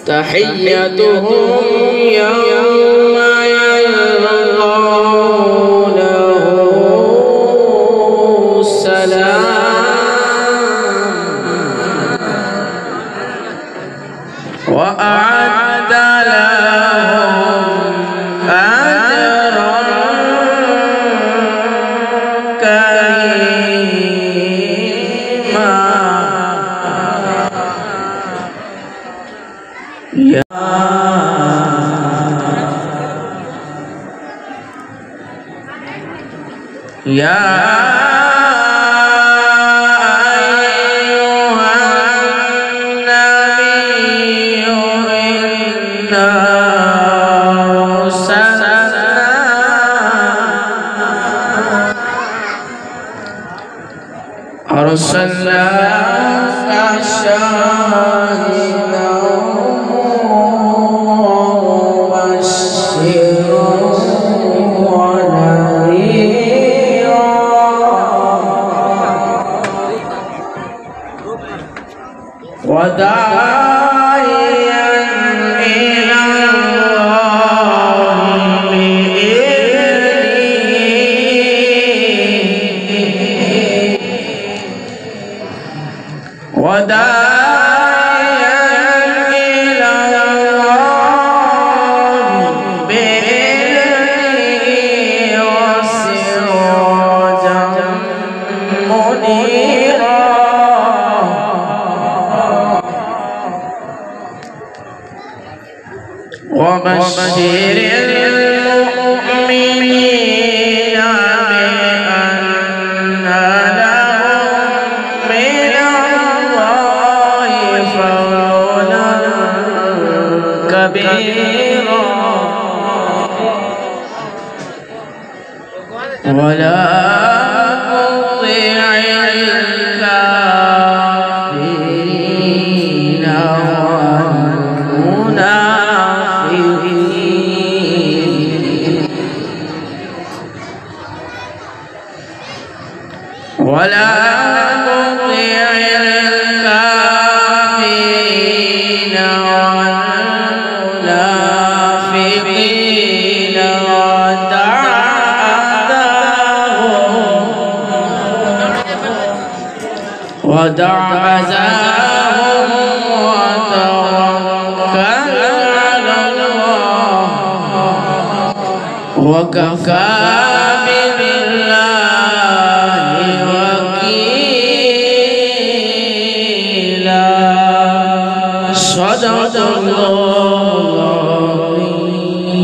تحيتهم يوم يلقونه السلام وأعد لهم أجرا كريما. يا أيها النبي إنا أرسلناك شاهدا ومبشرا ونذيرا وداعيا إلى الله بإذنه وداعيا إلى الله بإذنه وسراجا منيرا. وبشر المؤمنين بأن لهم من الله فضلا كبيرا ولا تطع الكافرين ولا تطع الكافرين والمنافقين ودع أذاهم وتوكل على الله وكفى بالله وكيلا. صدق الله.